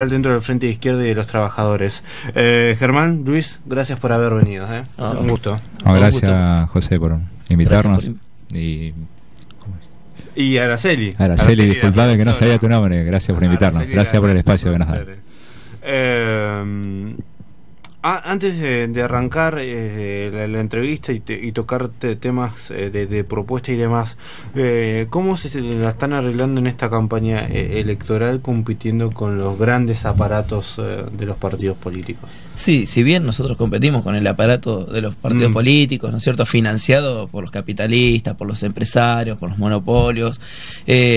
dentro del Frente de Izquierda y de los Trabajadores. Germán, Luis, gracias por haber venido. Un gusto. Gracias, José, por invitarnos. Y Araceli. Araceli, disculpame que no sabía tu nombre. Gracias por invitarnos. Gracias por el espacio que nos da. Antes de arrancar la entrevista y tocar temas de propuesta y demás, ¿cómo se la están arreglando en esta campaña electoral compitiendo con los grandes aparatos de los partidos políticos? Sí, si bien nosotros competimos con el aparato de los partidos políticos, ¿no es cierto?, financiado por los capitalistas, por los empresarios, por los monopolios,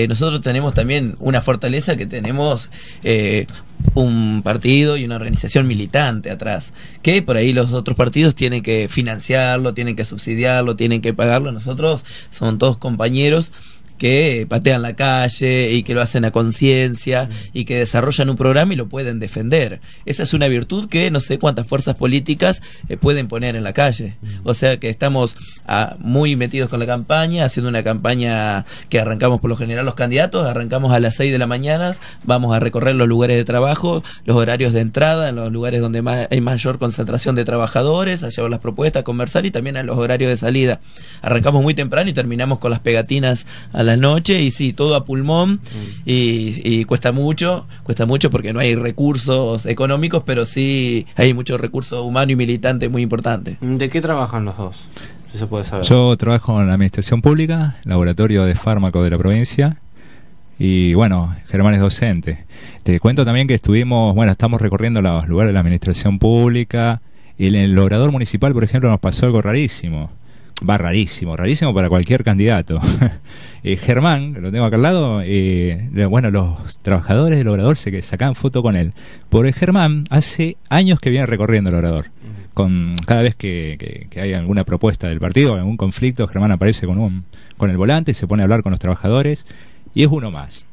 nosotros tenemos también una fortaleza que tenemos un partido y una organización militante atrás, que por ahí los otros partidos tienen que financiarlo, tienen que subsidiarlo, tienen que pagarlo. Nosotros somos todos compañeros que patean la calle y que lo hacen a conciencia y que desarrollan un programa y lo pueden defender. Esa es una virtud que no sé cuántas fuerzas políticas pueden poner en la calle. O sea que estamos muy metidos con la campaña, haciendo una campaña que arrancamos por lo general los candidatos, arrancamos a las 6 de la mañana, vamos a recorrer los lugares de trabajo, los horarios de entrada, en los lugares donde hay mayor concentración de trabajadores, a llevar las propuestas, a conversar, y también a los horarios de salida. Arrancamos muy temprano y terminamos con las pegatinas a la noche, y sí, todo a pulmón, y cuesta mucho porque no hay recursos económicos, pero sí hay mucho recurso humano y militante muy importante. ¿De qué trabajan los dos? Si se puede saber. Yo trabajo en la administración pública, laboratorio de fármacos de la provincia, y bueno, Germán es docente. Te cuento también que estamos recorriendo los lugares de la administración pública, y en el obrador municipal, por ejemplo, nos pasó algo rarísimo. Rarísimo para cualquier candidato. Germán, lo tengo acá al lado, los trabajadores del obrador se sacaban foto con él. Porque Germán hace años que viene recorriendo el obrador. Cada vez que hay alguna propuesta del partido, algún conflicto, Germán aparece con el volante y se pone a hablar con los trabajadores, y es uno más.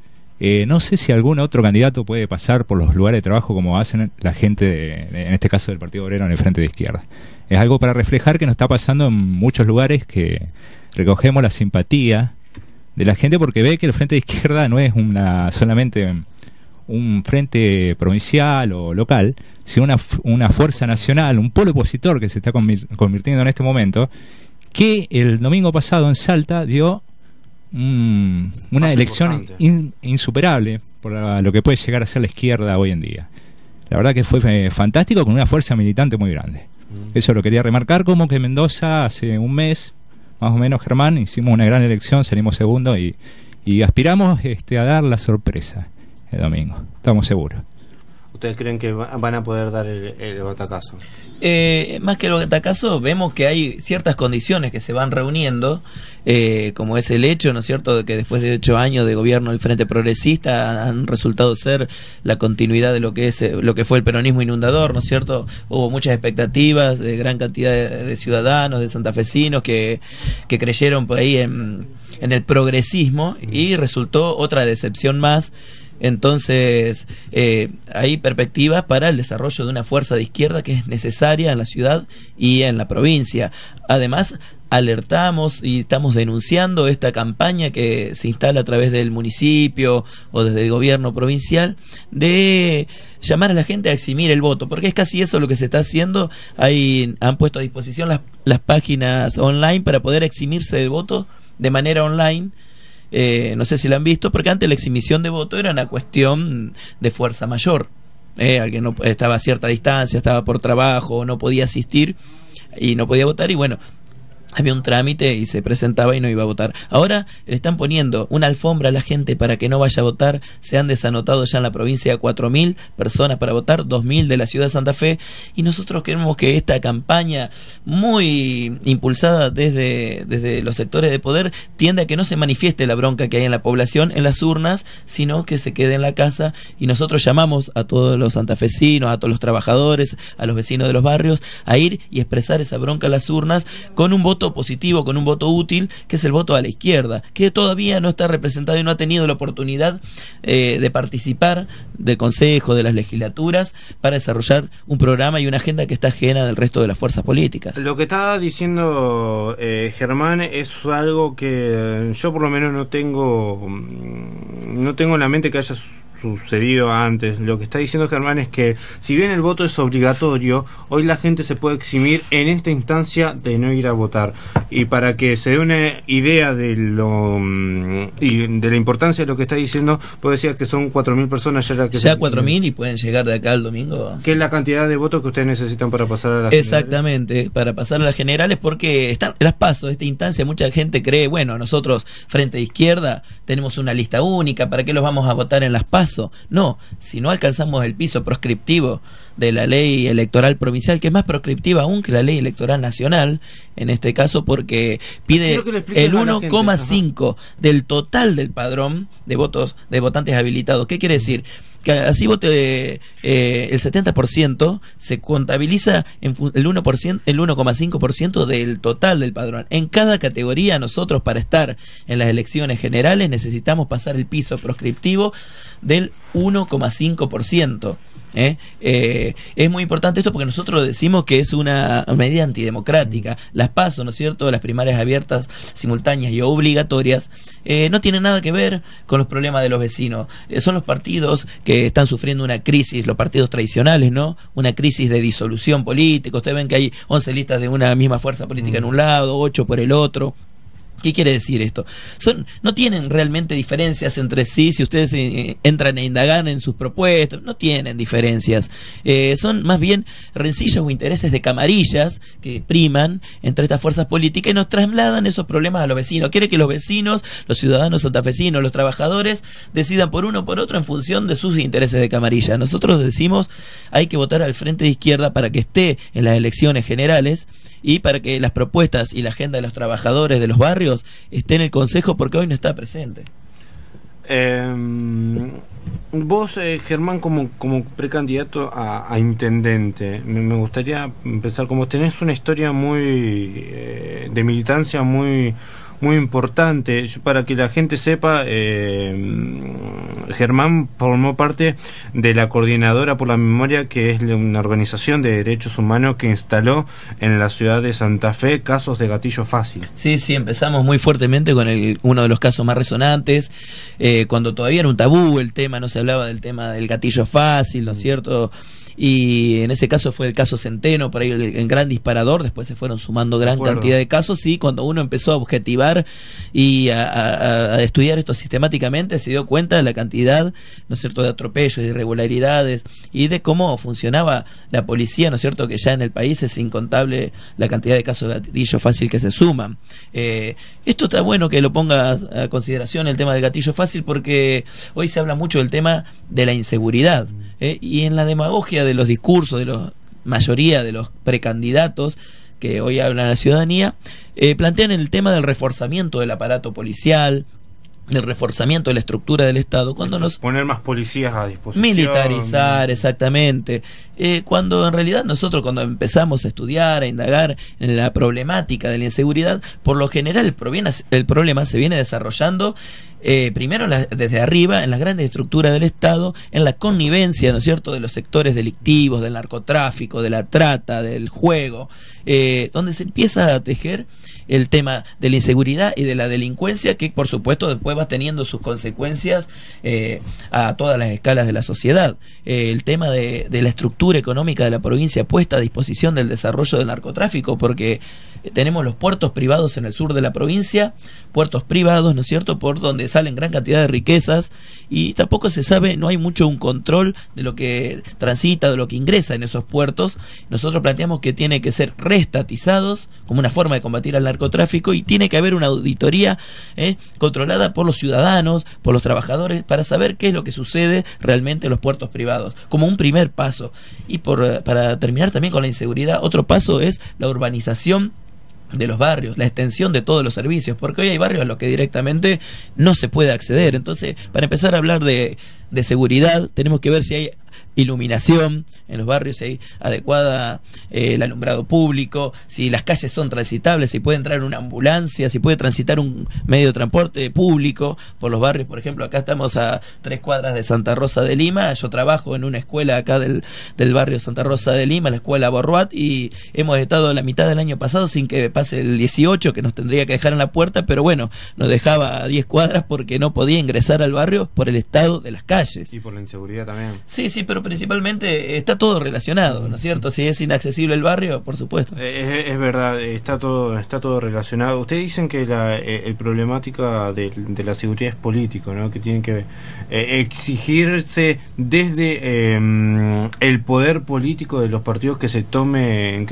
No sé si algún otro candidato puede pasar por los lugares de trabajo como hacen la gente, en este caso del Partido Obrero, en el Frente de Izquierda. Es algo para reflejar que nos está pasando en muchos lugares, que recogemos la simpatía de la gente porque ve que el Frente de Izquierda no es solamente un frente provincial o local, sino una fuerza nacional, un polo opositor que se está convirtiendo en este momento, que el domingo pasado en Salta dio una elección insuperable por lo que puede llegar a ser la izquierda hoy en día. La verdad que fue fantástico, con una fuerza militante muy grande. Eso lo quería remarcar, como que Mendoza hace un mes, más o menos, Germán, hicimos una gran elección, salimos segundo y aspiramos a dar la sorpresa el domingo, estamos seguros. ¿Ustedes creen que van a poder dar el batacazo? Más que el batacazo, vemos que hay ciertas condiciones que se van reuniendo, como es el hecho, ¿no es cierto?, de que después de 8 años de gobierno del Frente Progresista han resultado ser la continuidad de lo que fue el peronismo inundador, ¿no es cierto? Hubo muchas expectativas de gran cantidad de ciudadanos, de santafesinos que creyeron por ahí en el progresismo, y resultó otra decepción más. Entonces hay perspectivas para el desarrollo de una fuerza de izquierda que es necesaria en la ciudad y en la provincia. Además, alertamos y estamos denunciando esta campaña que se instala a través del municipio o desde el gobierno provincial de llamar a la gente a eximir el voto, porque es casi eso lo que se está haciendo. Han puesto a disposición las páginas online para poder eximirse del voto de manera online. No sé si la han visto, porque antes la exhibición de voto era una cuestión de fuerza mayor. Alguien no estaba a cierta distancia, estaba por trabajo, no podía asistir y no podía votar, y bueno, había un trámite y se presentaba y no iba a votar. Ahora le están poniendo una alfombra a la gente para que no vaya a votar. Se han desanotado ya en la provincia 4.000 personas para votar, 2.000 de la ciudad de Santa Fe, y nosotros queremos que esta campaña, muy impulsada desde los sectores de poder, tienda a que no se manifieste la bronca que hay en la población en las urnas, sino que se quede en la casa. Y nosotros llamamos a todos los santafesinos, a todos los trabajadores, a los vecinos de los barrios, a ir y expresar esa bronca en las urnas con un voto positivo, con un voto útil, que es el voto a la izquierda, que todavía no está representado y no ha tenido la oportunidad de participar del consejo, de las legislaturas, para desarrollar un programa y una agenda que está ajena del resto de las fuerzas políticas. Lo que está diciendo Germán es algo que yo por lo menos no tengo en la mente que haya sucedido antes. Lo que está diciendo Germán es que si bien el voto es obligatorio, hoy la gente se puede eximir en esta instancia de no ir a votar. Y para que se dé una idea de y de la importancia de lo que está diciendo, puedo decir que son 4.000 personas ya 4.000 y pueden llegar de acá al domingo. ¿Qué es la cantidad de votos que ustedes necesitan para pasar a las Exactamente, generales? Para pasar a las generales, porque están las PASO, esta instancia, mucha gente cree, bueno, nosotros Frente de Izquierda tenemos una lista única, ¿para qué los vamos a votar en las PASO? No, si no alcanzamos el piso proscriptivo de la ley electoral provincial, que es más proscriptiva aún que la ley electoral nacional, en este caso porque pide el 1,5 del total del padrón de votos de votantes habilitados. ¿Qué quiere decir? Que así vote el 70%, se contabiliza el 1%, el 1,5% del total del padrón. En cada categoría nosotros, para estar en las elecciones generales, necesitamos pasar el piso proscriptivo del 1,5%. Es muy importante esto porque nosotros decimos que es una medida antidemocrática. Las PASO, ¿no es cierto?, las primarias abiertas, simultáneas y obligatorias, no tienen nada que ver con los problemas de los vecinos. Son los partidos que están sufriendo una crisis, los partidos tradicionales, ¿no? Una crisis de disolución política. Ustedes ven que hay 11 listas de una misma fuerza política en un lado, 8 por el otro. ¿Qué quiere decir esto? No tienen realmente diferencias entre sí. Si ustedes entran a indagar en sus propuestas, no tienen diferencias. Son más bien rencillas o intereses de camarillas que priman entre estas fuerzas políticas y nos trasladan esos problemas a los vecinos. Quiere que los vecinos, los ciudadanos santafesinos, los trabajadores decidan por uno o por otro en función de sus intereses de camarilla. Nosotros decimos hay que votar al Frente de Izquierda para que esté en las elecciones generales y para que las propuestas y la agenda de los trabajadores de los barrios esté en el Consejo, porque hoy no está presente. Vos, Germán, como precandidato a intendente, me gustaría empezar, como tenés una historia muy de militancia muy importante. Para que la gente sepa, Germán formó parte de la Coordinadora por la Memoria, que es una organización de derechos humanos que instaló en la ciudad de Santa Fe casos de gatillo fácil. Sí, empezamos muy fuertemente con uno de los casos más resonantes, cuando todavía era un tabú el tema, no se hablaba del tema del gatillo fácil, ¿no es cierto? Y en ese caso fue el caso Centeno, por ahí el gran disparador. Después se fueron sumando gran cantidad de casos, y cuando uno empezó a objetivar y a estudiar esto sistemáticamente, se dio cuenta de la cantidad, ¿no es cierto?, de atropellos, de irregularidades y de cómo funcionaba la policía, ¿no es cierto?, que ya en el país es incontable la cantidad de casos de gatillo fácil que se suman. Esto está bueno que lo pongas a consideración, el tema del gatillo fácil, porque hoy se habla mucho del tema de la inseguridad, y en la demagogia de los discursos de la mayoría de los precandidatos que hoy hablan a la ciudadanía, plantean el tema del reforzamiento del aparato policial, del reforzamiento de la estructura del Estado, cuando poner más policías a disposición, militarizar, exactamente, cuando en realidad nosotros, cuando empezamos a estudiar, a indagar en la problemática de la inseguridad, por lo general el problema se viene desarrollando primero desde arriba, en las grandes estructuras del Estado, en la connivencia, ¿no es cierto?, de los sectores delictivos, del narcotráfico, de la trata, del juego, donde se empieza a tejer el tema de la inseguridad y de la delincuencia, que por supuesto después va teniendo sus consecuencias a todas las escalas de la sociedad. El tema de la estructura económica de la provincia puesta a disposición del desarrollo del narcotráfico, porque tenemos los puertos privados en el sur de la provincia, puertos privados, ¿no es cierto?, por donde salen gran cantidad de riquezas, y tampoco se sabe, no hay mucho un control de lo que transita, de lo que ingresa en esos puertos. Nosotros planteamos que tiene que ser reestatizados como una forma de combatir al narcotráfico, y tiene que haber una auditoría controlada por los ciudadanos, por los trabajadores, para saber qué es lo que sucede realmente en los puertos privados, como un primer paso. Y para terminar también con la inseguridad, otro paso es la urbanización de los barrios, la extensión de todos los servicios, porque hoy hay barrios a los que directamente no se puede acceder. Entonces, para empezar a hablar de seguridad, tenemos que ver si hay iluminación en los barrios, si hay adecuada el alumbrado público, si las calles son transitables, si puede entrar una ambulancia, si puede transitar un medio de transporte público por los barrios. Por ejemplo, acá estamos a 3 cuadras de Santa Rosa de Lima, yo trabajo en una escuela acá del barrio Santa Rosa de Lima, la escuela Borruat, y hemos estado la mitad del año pasado sin que pase el 18, que nos tendría que dejar en la puerta, pero bueno, nos dejaba a 10 cuadras porque no podía ingresar al barrio por el estado de las calles. calles. Y por la inseguridad también. Sí, sí, pero principalmente está todo relacionado, ¿no es cierto? Si es inaccesible el barrio, por supuesto. Es verdad, está todo relacionado. Ustedes dicen que el problemática de la seguridad es político, ¿no? Que tiene que exigirse desde el poder político de los partidos que se tomen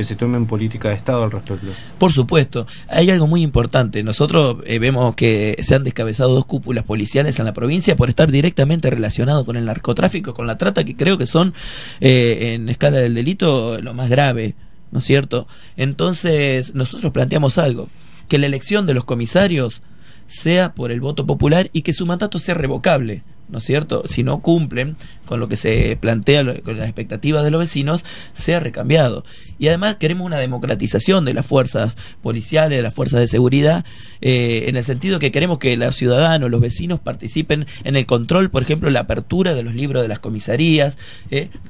política de Estado al respecto. Por supuesto, hay algo muy importante. Nosotros vemos que se han descabezado 2 cúpulas policiales en la provincia por estar directamente relacionado con el narcotráfico, con la trata, que creo que son en escala del delito lo más grave, ¿no es cierto? Entonces nosotros planteamos algo, que la elección de los comisarios sea por el voto popular y que su mandato sea revocable, ¿no es cierto? Si no cumplen con lo que se plantea, con las expectativas de los vecinos, sea recambiado. Y además queremos una democratización de las fuerzas policiales, de las fuerzas de seguridad, en el sentido que queremos que los ciudadanos, los vecinos participen en el control, por ejemplo, la apertura de los libros de las comisarías.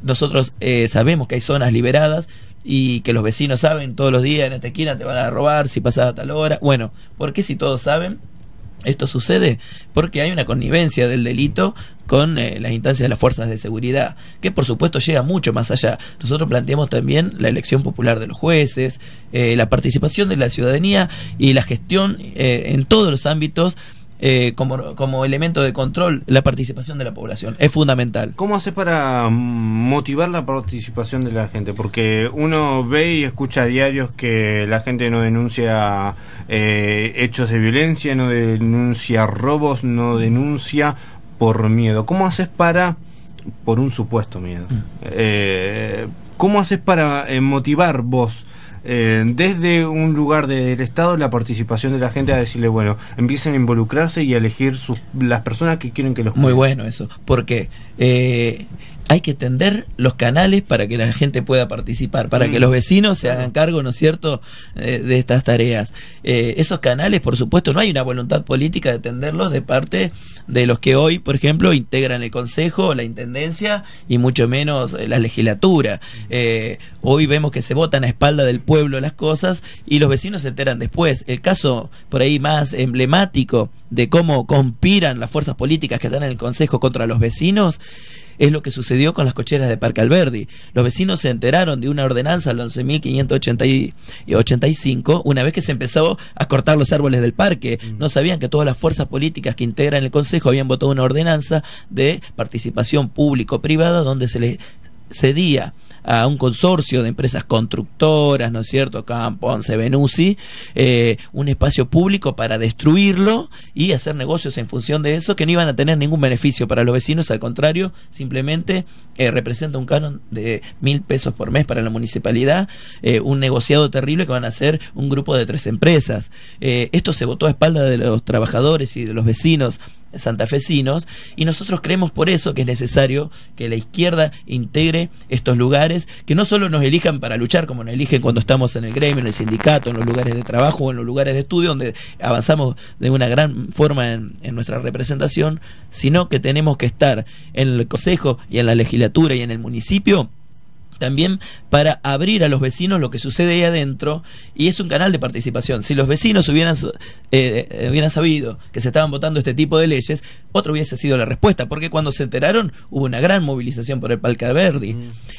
Nosotros sabemos que hay zonas liberadas y que los vecinos saben todos los días: en esta esquina te van a robar si pasas a tal hora. Bueno, ¿por qué si todos saben? Esto sucede porque hay una connivencia del delito con las instancias de las fuerzas de seguridad, que por supuesto llega mucho más allá. Nosotros planteamos también la elección popular de los jueces, la participación de la ciudadanía y la gestión en todos los ámbitos, como elemento de control. La participación de la población es fundamental. ¿Cómo hace para motivar la participación de la gente? Porque uno ve y escucha a diarios que la gente no denuncia hechos de violencia, no denuncia robos, no denuncia por miedo. ¿Cómo haces por un supuesto miedo? ¿Cómo haces para motivar vos desde un lugar del Estado la participación de la gente, a decirle, bueno, empiecen a involucrarse y a elegir las personas que quieren que los cuiden? Muy bueno eso, porque hay que tender los canales para que la gente pueda participar, para que los vecinos se hagan cargo, ¿no es cierto?, de estas tareas. Esos canales, por supuesto, no hay una voluntad política de tenderlos de parte de los que hoy, por ejemplo, integran el Consejo, la Intendencia y mucho menos la legislatura. Hoy vemos que se votan a espalda del pueblo las cosas y los vecinos se enteran después. El caso por ahí más emblemático de cómo conspiran las fuerzas políticas que están en el Consejo contra los vecinos es lo que sucedió con las cocheras de Parque Alberdi. Los vecinos se enteraron de una ordenanza, el 11.585, una vez que se empezó a cortar los árboles del parque. No sabían que todas las fuerzas políticas que integran el Consejo habían votado una ordenanza de participación público-privada donde se les cedía a un consorcio de empresas constructoras, ¿no es cierto?, Campo, Once, Benussi, un espacio público para destruirlo y hacer negocios en función de eso, que no iban a tener ningún beneficio para los vecinos. Al contrario, simplemente representa un canon de 1.000 pesos por mes para la municipalidad, un negociado terrible que van a hacer un grupo de 3 empresas. Esto se votó a espalda de los trabajadores y de los vecinos santafesinos, y nosotros creemos por eso que es necesario que la izquierda integre estos lugares, que no solo nos elijan para luchar como nos eligen cuando estamos en el gremio, en el sindicato, en los lugares de trabajo o en los lugares de estudio, donde avanzamos de una gran forma en nuestra representación, sino que tenemos que estar en el Consejo y en la legislatura y en el municipio también para abrir a los vecinos lo que sucede ahí adentro, y es un canal de participación. Si los vecinos hubieran sabido que se estaban votando este tipo de leyes, otra hubiese sido la respuesta, porque cuando se enteraron hubo una gran movilización por el Parque Alberdi.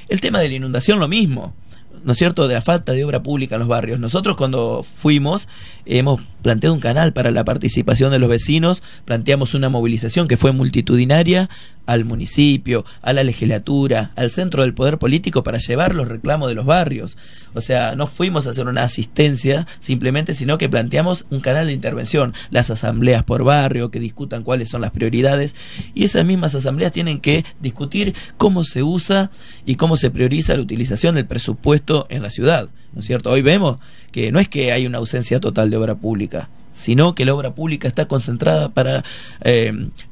El tema de la inundación, lo mismo, ¿no es cierto?, de la falta de obra pública en los barrios. Nosotros cuando fuimos hemos planteado un canal para la participación de los vecinos, planteamos una movilización que fue multitudinaria al municipio, a la legislatura, al centro del poder político para llevar los reclamos de los barrios. O sea, no fuimos a hacer una asistencia simplemente, sino que planteamos un canal de intervención, las asambleas por barrio que discutan cuáles son las prioridades, y esas mismas asambleas tienen que discutir cómo se usa y cómo se prioriza la utilización del presupuesto en la ciudad, ¿no es cierto? Hoy vemos que no es que hay una ausencia total de obra pública, sino que la obra pública está concentrada para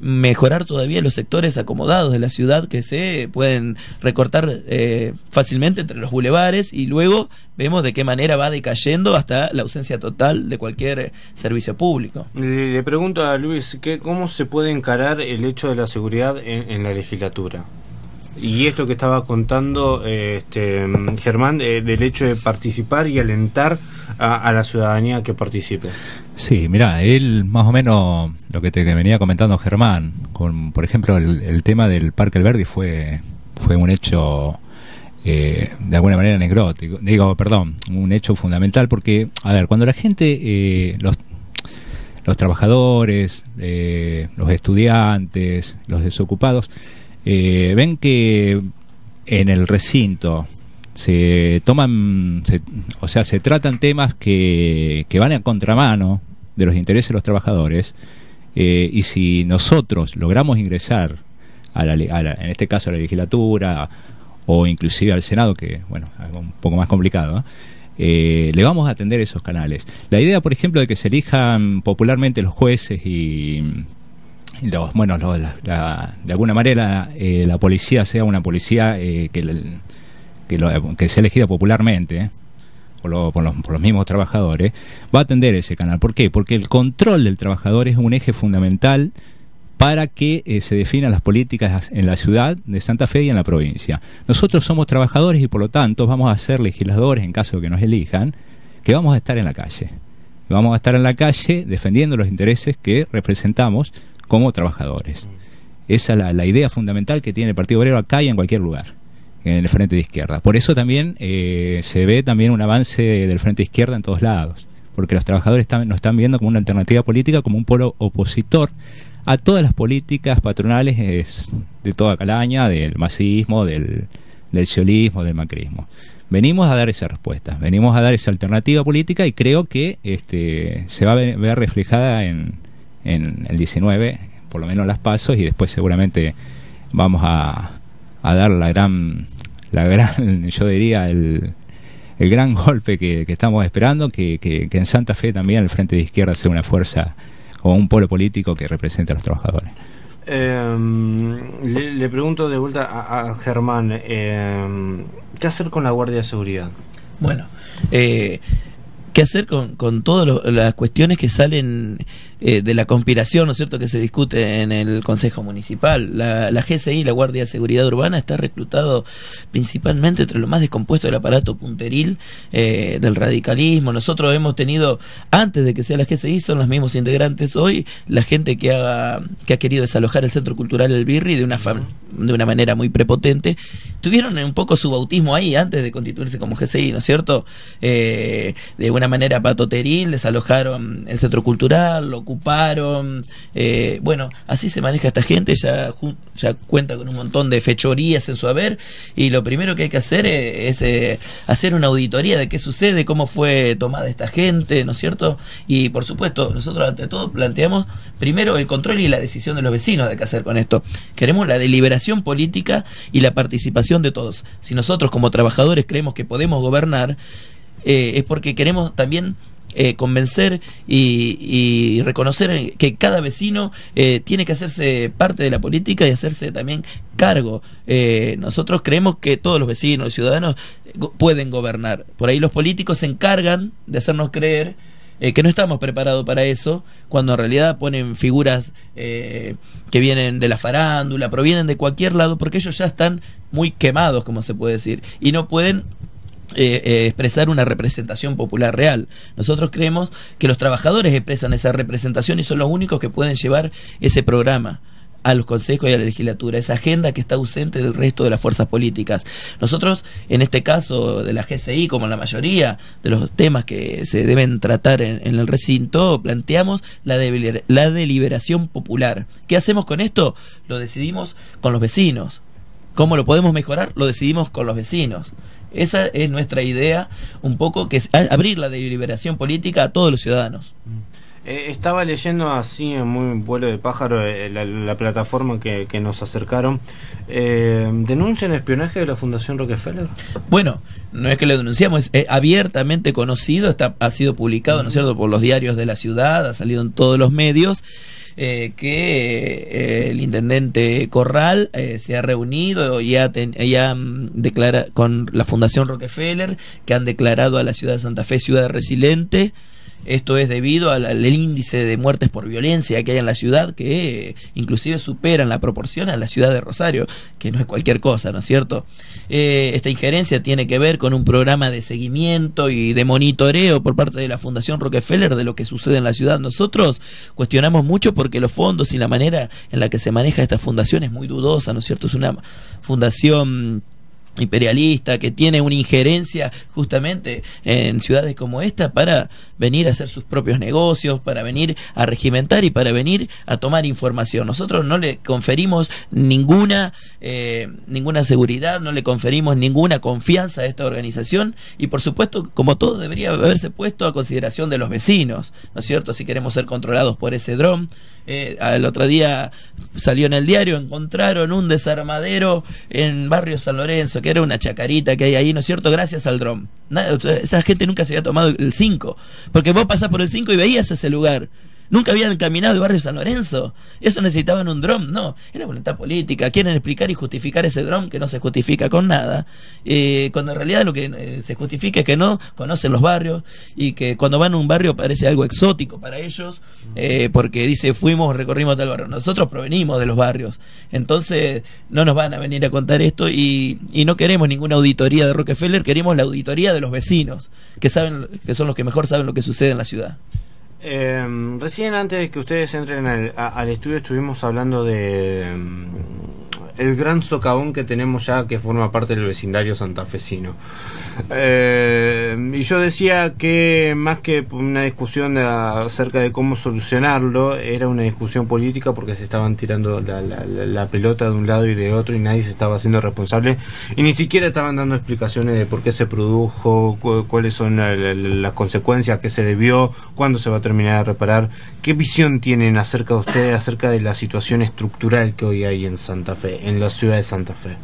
mejorar todavía los sectores acomodados de la ciudad, que se pueden recortar fácilmente entre los bulevares, y luego vemos de qué manera va decayendo hasta la ausencia total de cualquier servicio público. Le pregunto a Luis, ¿cómo se puede encarar el hecho de la seguridad en la legislatura? Y esto que estaba contando Germán, del hecho de participar y alentar a la ciudadanía que participe. Sí, mira, él más o menos lo que te venía comentando Germán, por ejemplo, el tema del Parque Alberdi fue un hecho de alguna manera anecdótico, un hecho fundamental, porque, a ver, cuando la gente, los trabajadores, los estudiantes, los desocupados, ven que en el recinto se tratan temas que van a contramano de los intereses de los trabajadores, y si nosotros logramos ingresar en este caso a la legislatura o inclusive al Senado, que bueno, es un poco más complicado, le vamos a atender esos canales. La idea, por ejemplo, de que se elijan popularmente los jueces y de alguna manera la policía sea una policía que sea elegida popularmente, por los mismos trabajadores, va a atender ese canal. ¿Por qué? Porque el control del trabajador es un eje fundamental para que se definan las políticas en la ciudad de Santa Fe y en la provincia. Nosotros somos trabajadores y por lo tanto vamos a ser legisladores, en caso de que nos elijan, que vamos a estar en la calle. Vamos a estar en la calle defendiendo los intereses que representamos como trabajadores. Esa es la idea fundamental que tiene el Partido Obrero acá y en cualquier lugar, en el Frente de Izquierda. Por eso también se ve también un avance del Frente de Izquierda en todos lados, porque los trabajadores nos están viendo como una alternativa política, como un polo opositor a todas las políticas patronales de toda calaña, del masismo, del ciolismo, del macrismo. Venimos a dar esa respuesta, venimos a dar esa alternativa política, y creo que se va a ver reflejada en el 19, por lo menos las pasos, y después seguramente vamos a dar la gran yo diría el gran golpe que estamos esperando, que en Santa Fe también el Frente de Izquierda sea una fuerza o un polo político que represente a los trabajadores. Le pregunto de vuelta a Germán, ¿qué hacer con la Guardia de Seguridad? Bueno, ¿qué hacer con todas las cuestiones que salen de la conspiración, ¿no es cierto?, que se discute en el Consejo Municipal? La GSI, la Guardia de Seguridad Urbana, está reclutado principalmente entre lo más descompuesto del aparato punteril del radicalismo. Nosotros hemos tenido, antes de que sea la GSI, son los mismos integrantes hoy, la gente que ha querido desalojar el Centro Cultural El Birri de una manera muy prepotente. Tuvieron un poco su bautismo ahí antes de constituirse como GSI, ¿no es cierto? De una manera patoteril, desalojaron el Centro Cultural, lo ocuparon, bueno, así se maneja esta gente, ya cuenta con un montón de fechorías en su haber, y lo primero que hay que hacer es hacer una auditoría de qué sucede, cómo fue tomada esta gente, ¿no es cierto? Y por supuesto, nosotros ante todo planteamos primero el control y la decisión de los vecinos de qué hacer con esto. Queremos la deliberación política y la participación de todos. Si nosotros como trabajadores creemos que podemos gobernar, es porque queremos también convencer y reconocer que cada vecino tiene que hacerse parte de la política y hacerse también cargo. Nosotros creemos que todos los vecinos, los ciudadanos pueden gobernar. Por ahí los políticos se encargan de hacernos creer que no estamos preparados para eso, cuando en realidad ponen figuras que vienen de la farándula, provienen de cualquier lado, porque ellos ya están muy quemados, como se puede decir, y no pueden expresar una representación popular real. Nosotros creemos que los trabajadores expresan esa representación y son los únicos que pueden llevar ese programa a los consejos y a la legislatura, esa agenda que está ausente del resto de las fuerzas políticas. Nosotros, en este caso de la GSI, como en la mayoría de los temas que se deben tratar en el recinto, planteamos la deliberación popular. ¿Qué hacemos con esto? Lo decidimos con los vecinos. ¿Cómo lo podemos mejorar? Lo decidimos con los vecinos. Esa es nuestra idea, un poco, que es abrir la deliberación política a todos los ciudadanos. Estaba leyendo así en muy vuelo de pájaro la plataforma que nos acercaron. ¿Denuncian espionaje de la Fundación Rockefeller? Bueno, no es que lo denunciamos, es abiertamente conocido, ha sido publicado, ¿no es cierto?, por los diarios de la ciudad, ha salido en todos los medios. Que el intendente Corral se ha reunido y ha declarado con la Fundación Rockefeller, que han declarado a la ciudad de Santa Fe ciudad resiliente, Esto es debido al índice de muertes por violencia que hay en la ciudad, que inclusive superan la proporción a la ciudad de Rosario, que no es cualquier cosa, ¿no es cierto? Esta injerencia tiene que ver con un programa de seguimiento y de monitoreo por parte de la Fundación Rockefeller de lo que sucede en la ciudad. Nosotros cuestionamos mucho porque los fondos y la manera en la que se maneja esta fundación es muy dudosa, ¿no es cierto? Es una fundación imperialista que tiene una injerencia justamente en ciudades como esta para venir a hacer sus propios negocios, para venir a regimentar y para venir a tomar información. Nosotros no le conferimos ninguna seguridad, no le conferimos ninguna confianza a esta organización y por supuesto, como todo, debería haberse puesto a consideración de los vecinos, ¿no es cierto? Si queremos ser controlados por ese dron. El otro día salió en el diario, encontraron un desarmadero en barrio San Lorenzo, que era una chacarita que hay ahí, ¿no es cierto? Gracias al dron. Esta gente nunca se había tomado el 5, porque vos pasás por el 5 y veías ese lugar. Nunca habían caminado el barrio San Lorenzo. Eso necesitaban un dron. No, es la voluntad política. Quieren explicar y justificar ese dron que no se justifica con nada, cuando en realidad lo que se justifica es que no conocen los barrios y que cuando van a un barrio parece algo exótico para ellos, porque dice recorrimos tal barrio. Nosotros provenimos de los barrios, entonces no nos van a venir a contar esto y no queremos ninguna auditoría de Rockefeller, queremos la auditoría de los vecinos que saben, que son los que mejor saben lo que sucede en la ciudad. Recién antes de que ustedes entren al estudio estuvimos hablando de el gran socavón que tenemos ya, que forma parte del vecindario santafesino, y yo decía que más que una discusión acerca de cómo solucionarlo, era una discusión política, porque se estaban tirando la pelota de un lado y de otro y nadie se estaba haciendo responsable y ni siquiera estaban dando explicaciones de por qué se produjo, cuáles son las consecuencias, qué se debió, cuándo se va a terminar de reparar. ¿Qué visión tienen acerca de ustedes, acerca de la situación estructural que hoy hay en Santa Fe, en la ciudad de Santa Fe?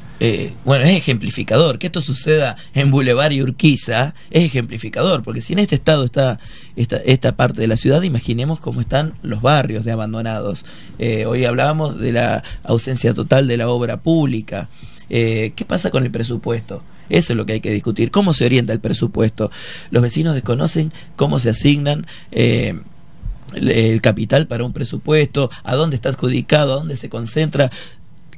Bueno, es ejemplificador. Que esto suceda en Boulevard y Urquiza es ejemplificador, porque si en este estado está esta parte de la ciudad, imaginemos cómo están los barrios de abandonados. Hoy hablábamos de la ausencia total de la obra pública. ¿Qué pasa con el presupuesto? Eso es lo que hay que discutir. ¿Cómo se orienta el presupuesto? Los vecinos desconocen cómo se asignan el capital para un presupuesto, a dónde está adjudicado, a dónde se concentra.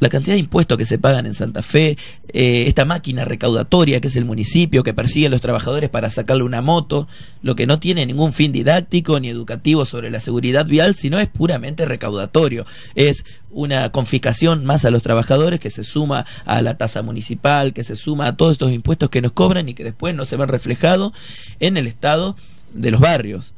La cantidad de impuestos que se pagan en Santa Fe, esta máquina recaudatoria que es el municipio, que persigue a los trabajadores para sacarle una moto, lo que no tiene ningún fin didáctico ni educativo sobre la seguridad vial, sino es puramente recaudatorio. Es una confiscación más a los trabajadores, que se suma a la tasa municipal, que se suma a todos estos impuestos que nos cobran y que después no se ven reflejados en el estado de los barrios.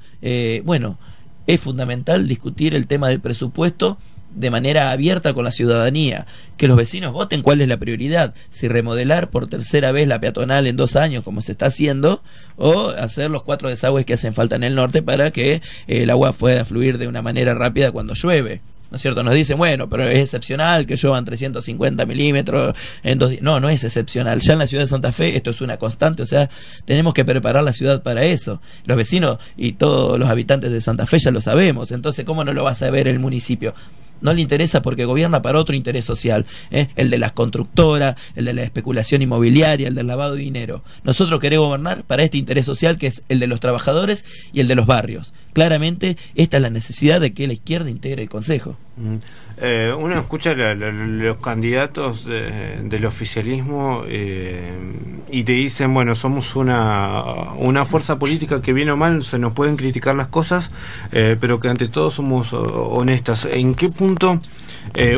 Bueno, es fundamental discutir el tema del presupuesto de manera abierta con la ciudadanía, que los vecinos voten cuál es la prioridad, si remodelar por tercera vez la peatonal en 2 años como se está haciendo, o hacer los 4 desagües que hacen falta en el norte para que el agua pueda fluir de una manera rápida cuando llueve. ¿No es cierto? Nos dicen, bueno, pero es excepcional que lluevan 350 milímetros en 2 días. No, no es excepcional. Ya en la ciudad de Santa Fe esto es una constante, o sea, tenemos que preparar la ciudad para eso. Los vecinos y todos los habitantes de Santa Fe ya lo sabemos, entonces ¿cómo no lo va a saber el municipio? No le interesa porque gobierna para otro interés social, el de las constructoras, el de la especulación inmobiliaria, el del lavado de dinero. Nosotros queremos gobernar para este interés social, que es el de los trabajadores y el de los barrios. Claramente esta es la necesidad de que la izquierda integre el Consejo. Uno escucha los candidatos del oficialismo y te dicen, bueno, somos una fuerza política que bien o mal se nos pueden criticar las cosas, pero que ante todo somos honestas. ¿En qué punto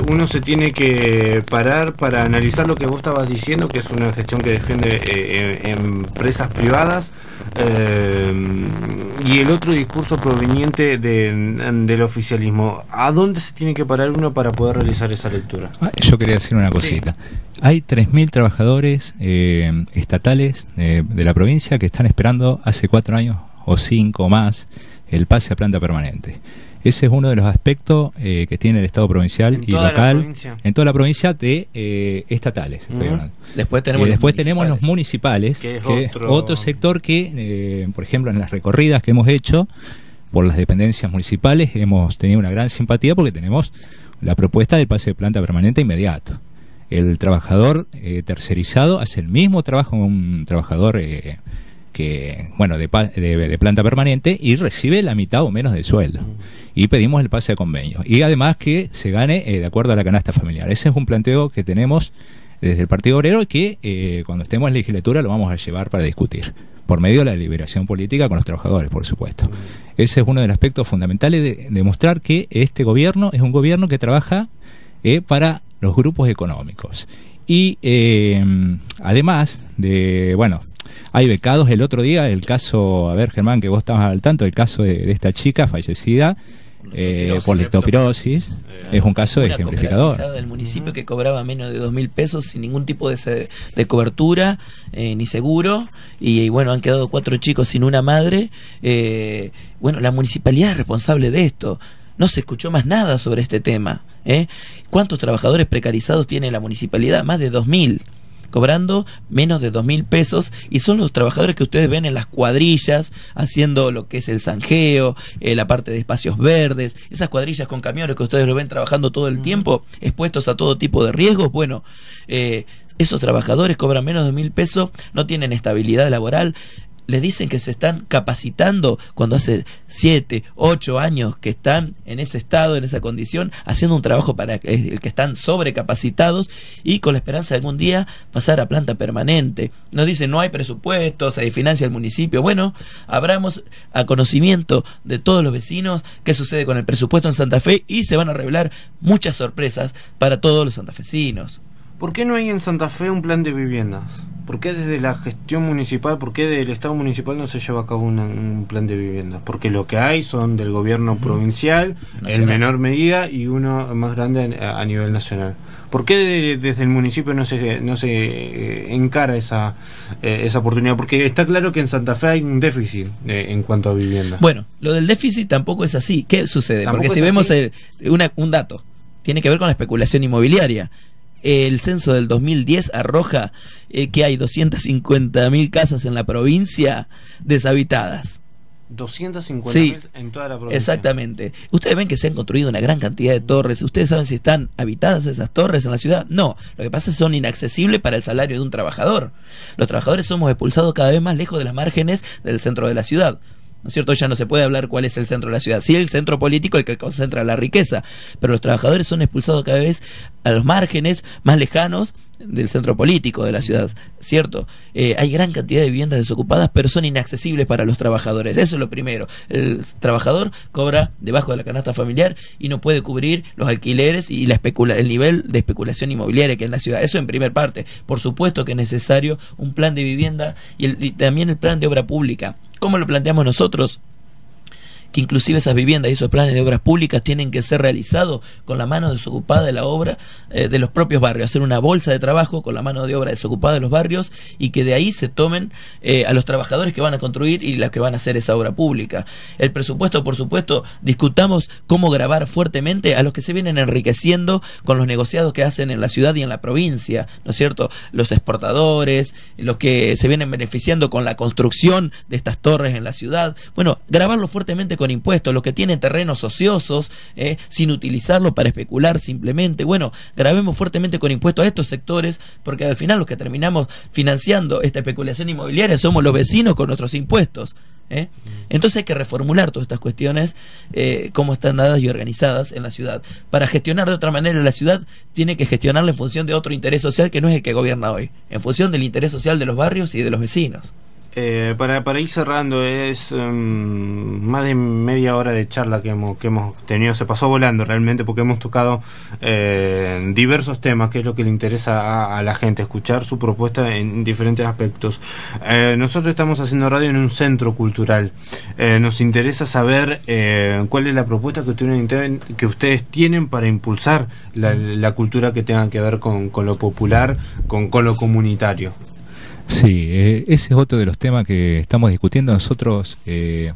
uno se tiene que parar para analizar lo que vos estabas diciendo, que es una gestión que defiende empresas privadas, y el otro discurso proveniente del oficialismo? ¿A dónde se tiene que parar uno para poder realizar esa lectura? Yo quería decir una cosita. Sí. Hay 3.000 trabajadores estatales de la provincia que están esperando hace 4 años o 5 o más el pase a planta permanente. Ese es uno de los aspectos que tiene el Estado provincial y local en toda la provincia de estatales. Después tenemos los municipales, que es otro sector que, por ejemplo, en las recorridas que hemos hecho por las dependencias municipales, hemos tenido una gran simpatía porque tenemos la propuesta del pase de planta permanente inmediato. El trabajador tercerizado hace el mismo trabajo que un trabajador que bueno, de planta permanente, y recibe la mitad o menos del sueldo. Y pedimos el pase de convenio. Y además que se gane de acuerdo a la canasta familiar. Ese es un planteo que tenemos desde el Partido Obrero y que cuando estemos en la legislatura lo vamos a llevar para discutir, por medio de la liberación política con los trabajadores, por supuesto. Ese es uno de los aspectos fundamentales de demostrar que este gobierno es un gobierno que trabaja para los grupos económicos. Y además de, bueno, hay becados. El otro día el caso, a ver, Germán, que vos estabas al tanto, el caso de esta chica fallecida por leptospirosis, es un caso ejemplificador. Una del municipio que cobraba menos de 2.000 pesos sin ningún tipo de cobertura ni seguro, y bueno, han quedado 4 chicos sin una madre. Bueno, la municipalidad es responsable de esto. No se escuchó más nada sobre este tema. ¿Cuántos trabajadores precarizados tiene la municipalidad? Más de 2.000. Cobrando menos de 2.000 pesos, y son los trabajadores que ustedes ven en las cuadrillas haciendo lo que es el zanjeo, la parte de espacios verdes, esas cuadrillas con camiones que ustedes lo ven trabajando todo el tiempo, expuestos a todo tipo de riesgos. Bueno, esos trabajadores cobran menos de 1.000 pesos, no tienen estabilidad laboral. Les dicen que se están capacitando cuando hace 7, 8 años que están en ese estado, en esa condición, haciendo un trabajo para el que están sobrecapacitados, y con la esperanza de algún día pasar a planta permanente. Nos dicen no hay presupuesto, se financia el municipio. Bueno, abramos a conocimiento de todos los vecinos qué sucede con el presupuesto en Santa Fe, y se van a revelar muchas sorpresas para todos los santafesinos. ¿Por qué no hay en Santa Fe un plan de viviendas? ¿Por qué desde la gestión municipal, por qué del Estado municipal no se lleva a cabo un plan de viviendas? Porque lo que hay son del gobierno provincial, en menor medida, y uno más grande a nivel nacional. ¿Por qué desde el municipio no se encara esa oportunidad? Porque está claro que en Santa Fe hay un déficit en cuanto a vivienda. Bueno, lo del déficit tampoco es así. ¿Qué sucede? Porque si vemos un dato, tiene que ver con la especulación inmobiliaria. El censo del 2010 arroja que hay 250.000 casas en la provincia deshabitadas. 250.000 sí, en toda la provincia. Exactamente. Ustedes ven que se han construido una gran cantidad de torres. ¿Ustedes saben si están habitadas esas torres en la ciudad? No. Lo que pasa es que son inaccesibles para el salario de un trabajador. Los trabajadores somos expulsados cada vez más lejos de las márgenes del centro de la ciudad. ¿No es cierto? Ya no se puede hablar cuál es el centro de la ciudad. Sí, el centro político, el que concentra la riqueza, pero los trabajadores son expulsados cada vez a los márgenes más lejanos del centro político de la ciudad, ¿cierto? Hay gran cantidad de viviendas desocupadas, pero son inaccesibles para los trabajadores. Eso es lo primero. El trabajador cobra debajo de la canasta familiar y no puede cubrir los alquileres y el nivel de especulación inmobiliaria que hay en la ciudad. Eso en primer parte. Por supuesto que es necesario un plan de vivienda y también el plan de obra pública. ¿Cómo lo planteamos nosotros? Que inclusive esas viviendas y esos planes de obras públicas tienen que ser realizados con la mano desocupada de la obra de los propios barrios, hacer una bolsa de trabajo con la mano de obra desocupada de los barrios, y que de ahí se tomen a los trabajadores que van a construir y los que van a hacer esa obra pública. El presupuesto, por supuesto, discutamos cómo gravar fuertemente a los que se vienen enriqueciendo con los negociados que hacen en la ciudad y en la provincia, ¿no es cierto? Los exportadores, los que se vienen beneficiando con la construcción de estas torres en la ciudad. Bueno, grabarlo fuertemente con impuestos, los que tienen terrenos ociosos, sin utilizarlo para especular simplemente. Bueno, grabemos fuertemente con impuestos a estos sectores, porque al final los que terminamos financiando esta especulación inmobiliaria somos los vecinos con nuestros impuestos. Entonces hay que reformular todas estas cuestiones, cómo están dadas y organizadas en la ciudad. Para gestionar de otra manera la ciudad, tiene que gestionarla en función de otro interés social que no es el que gobierna hoy, en función del interés social de los barrios y de los vecinos. Para ir cerrando, es más de media hora de charla que hemos tenido. Se pasó volando realmente, porque hemos tocado diversos temas, que es lo que le interesa a la gente, escuchar su propuesta en diferentes aspectos. Nosotros estamos haciendo radio en un centro cultural. Nos interesa saber cuál es la propuesta que ustedes tienen para impulsar la cultura que tenga que ver con lo popular, con lo comunitario. Sí, ese es otro de los temas que estamos discutiendo nosotros.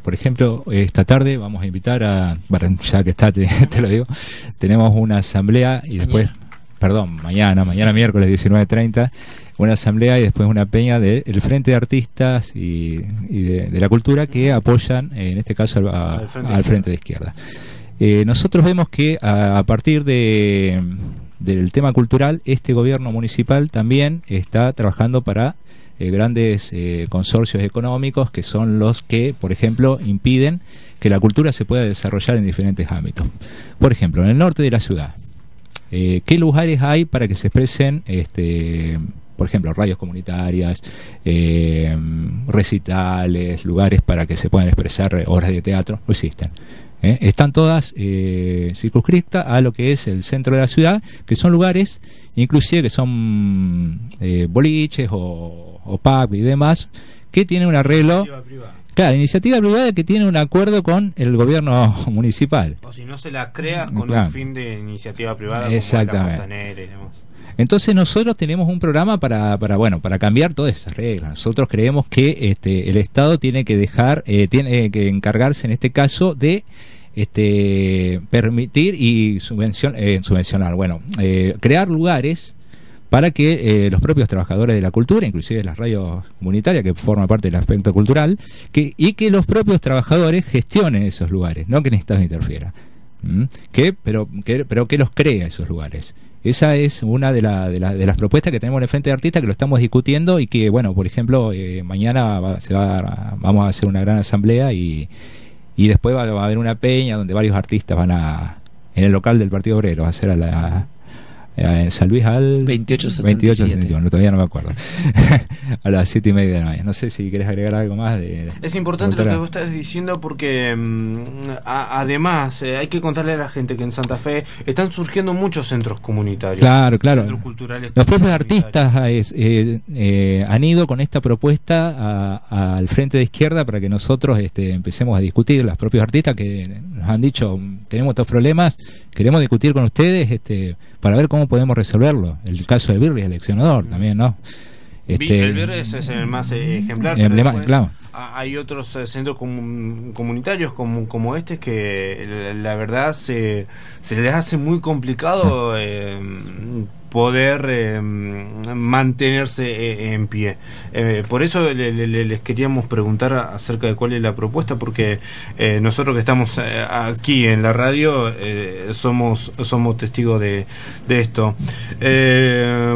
Por ejemplo, esta tarde vamos a invitar bueno, ya que está, te lo digo, tenemos una asamblea y después, mañana miércoles 19:30, una asamblea y después una peña del Frente de Artistas y de la Cultura, que apoyan, en este caso, al Frente de Izquierda. Nosotros vemos que a partir del tema cultural, este gobierno municipal también está trabajando para grandes consorcios económicos que son los que, por ejemplo, impiden que la cultura se pueda desarrollar en diferentes ámbitos. Por ejemplo, en el norte de la ciudad, ¿qué lugares hay para que se expresen, por ejemplo, radios comunitarias, recitales, lugares para que se puedan expresar obras de teatro? No existen. Están todas circunscritas a lo que es el centro de la ciudad, que son lugares, inclusive que son boliches o pub y demás, que tienen un arreglo. Claro, iniciativa privada que tiene un acuerdo con el gobierno municipal. O si no se la crea con claro. un fin de iniciativa privada. Exactamente. Como la costanera y demás. Entonces nosotros tenemos un programa para cambiar todas esas reglas. Nosotros creemos que el Estado tiene que tiene que encargarse en este caso de permitir y subvencionar, crear lugares para que los propios trabajadores de la cultura, inclusive las radios comunitarias, que forman parte del aspecto cultural, y que los propios trabajadores gestionen esos lugares, no que el Estado interfiera, pero que los crea esos lugares. Esa es una de las propuestas que tenemos en el Frente de Artistas, que lo estamos discutiendo y que, por ejemplo, mañana vamos a hacer una gran asamblea y después va a haber una peña donde varios artistas en el local del Partido Obrero, va a ser en San Luis al 2871, todavía no me acuerdo. A las 7:30 de la mañana. No sé si querés agregar algo más. Es importante lo que vos estás diciendo porque además hay que contarle a la gente que en Santa Fe están surgiendo muchos centros comunitarios. Claro. Centros culturales. Los propios artistas han ido con esta propuesta al Frente de Izquierda para que nosotros empecemos a discutir. Los propios artistas que nos han dicho, tenemos estos problemas, queremos discutir con ustedes para ver cómo podemos resolverlo. El caso de Birri es eleccionador también, ¿no? El Birri es el más ejemplar. Claro. Hay otros centros comunitarios como este que la verdad se les hace muy complicado poder mantenerse en pie. Por eso les queríamos preguntar acerca de cuál es la propuesta, porque nosotros que estamos aquí en la radio somos testigos de esto.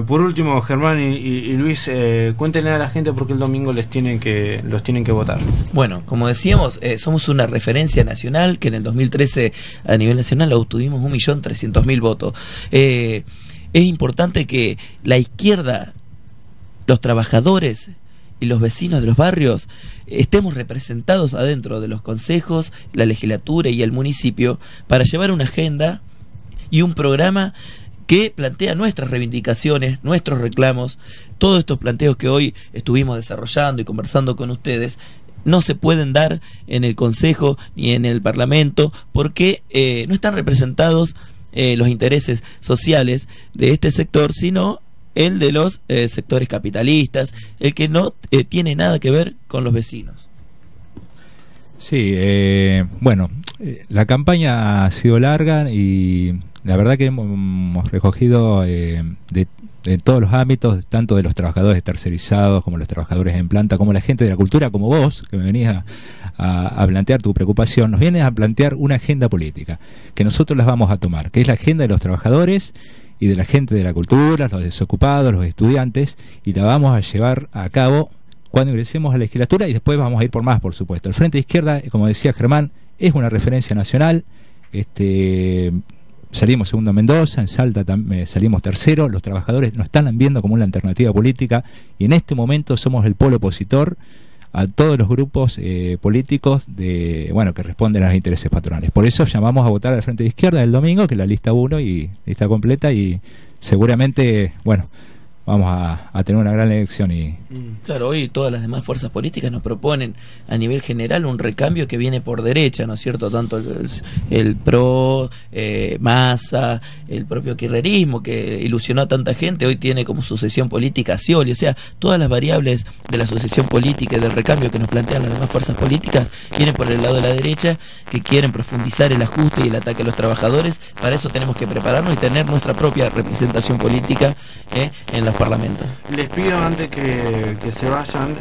Por último, Germán y Luis, cuéntenle a la gente por qué el domingo los tienen que votar. Bueno, como decíamos, somos una referencia nacional que en el 2013 a nivel nacional obtuvimos 1.300.000 votos. Es importante que la izquierda, los trabajadores y los vecinos de los barrios estemos representados adentro de los consejos, la legislatura y el municipio para llevar una agenda y un programa que plantea nuestras reivindicaciones, nuestros reclamos. Todos estos planteos que hoy estuvimos desarrollando y conversando con ustedes no se pueden dar en el Consejo ni en el Parlamento porque no están representados los intereses sociales de este sector, sino el de los sectores capitalistas, el que no tiene nada que ver con los vecinos. Sí, la campaña ha sido larga y la verdad que hemos recogido de todos los ámbitos, tanto de los trabajadores tercerizados como los trabajadores en planta, como la gente de la cultura, como vos, que me venís a plantear tu preocupación, nos vienes a plantear una agenda política, que nosotros las vamos a tomar, que es la agenda de los trabajadores y de la gente de la cultura, los desocupados, los estudiantes, y la vamos a llevar a cabo cuando ingresemos a la legislatura y después vamos a ir por más, por supuesto. El Frente de Izquierda, como decía Germán, es una referencia nacional. Salimos segundo en Mendoza, en Salta salimos tercero. Los trabajadores nos están viendo como una alternativa política y en este momento somos el polo opositor a todos los grupos políticos que responden a los intereses patronales. Por eso llamamos a votar al Frente de Izquierda el domingo, que es la lista 1 y lista completa, y seguramente, vamos a tener una gran elección. Claro, hoy todas las demás fuerzas políticas nos proponen a nivel general un recambio que viene por derecha, ¿no es cierto? Tanto el PRO, Massa, el propio kirchnerismo que ilusionó a tanta gente, hoy tiene como sucesión política Scioli. O sea, todas las variables de la sucesión política y del recambio que nos plantean las demás fuerzas políticas vienen por el lado de la derecha, que quieren profundizar el ajuste y el ataque a los trabajadores. Para eso tenemos que prepararnos y tener nuestra propia representación política en las parlamentos. Les pido antes que se vayan,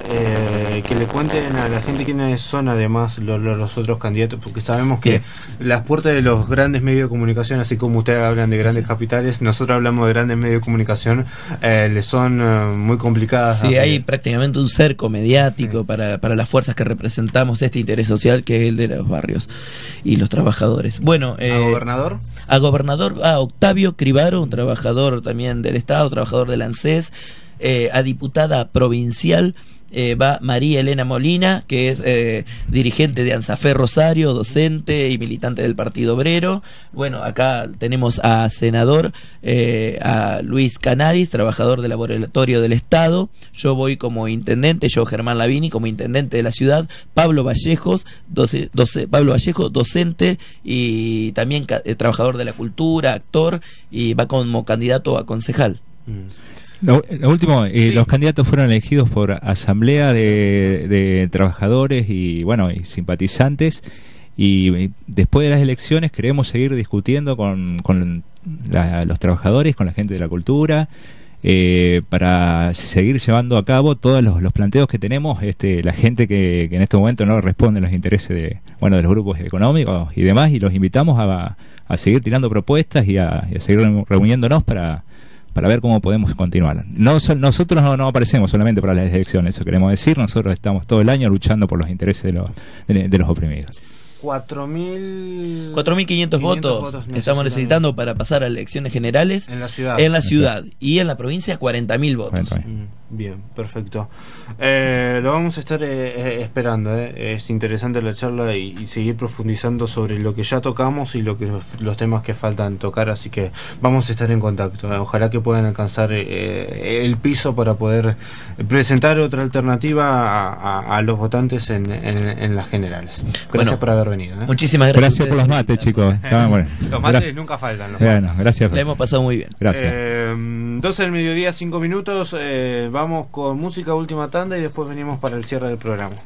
que le cuenten a la gente quiénes son además los otros candidatos, porque sabemos que las puertas de los grandes medios de comunicación, así como ustedes hablan de grandes capitales, nosotros hablamos de grandes medios de comunicación, les son muy complicadas. Sí, hay prácticamente un cerco mediático para las fuerzas que representamos este interés social, que es el de los barrios y los trabajadores. Bueno, ¿A gobernador? A gobernador, a Octavio Cribaro, un trabajador también del Estado, trabajador del ANSES. A diputada provincial va María Elena Molina, que es dirigente de ANSAFE Rosario, docente y militante del Partido Obrero. Bueno, acá tenemos a senador, a Luis Canaris, trabajador del Laboratorio del Estado. Yo voy como intendente, yo Germán Lavini, como intendente de la ciudad. Pablo Vallejo, docente y también trabajador de la cultura, actor, y va como candidato a concejal. Lo último, los candidatos fueron elegidos por asamblea de trabajadores y bueno, y simpatizantes, y después de las elecciones queremos seguir discutiendo con los trabajadores, con la gente de la cultura, para seguir llevando a cabo todos los planteos que tenemos, la gente que en este momento no responde a los intereses de los grupos económicos y demás, y los invitamos a seguir tirando propuestas y a seguir reuniéndonos para ver cómo podemos continuar. Nosotros no aparecemos solamente para las elecciones, eso queremos decir. Nosotros estamos todo el año luchando por los intereses de los oprimidos. 4.500 votos estamos necesitando para pasar a elecciones generales en la ciudad. Y en la provincia 40.000 votos. Bien, perfecto. Lo vamos a estar esperando. Es interesante la charla y seguir profundizando sobre lo que ya tocamos y los temas que faltan tocar, así que vamos a estar en contacto. Ojalá que puedan alcanzar el piso para poder presentar otra alternativa a los votantes en las generales. Gracias por haber venido. Muchísimas gracias. Gracias por los mates, chicos. Los mates nunca faltan. Gracias. La hemos pasado muy bien. Gracias. 12 del mediodía, 5 minutos. Vamos con música, última tanda, y después venimos para el cierre del programa.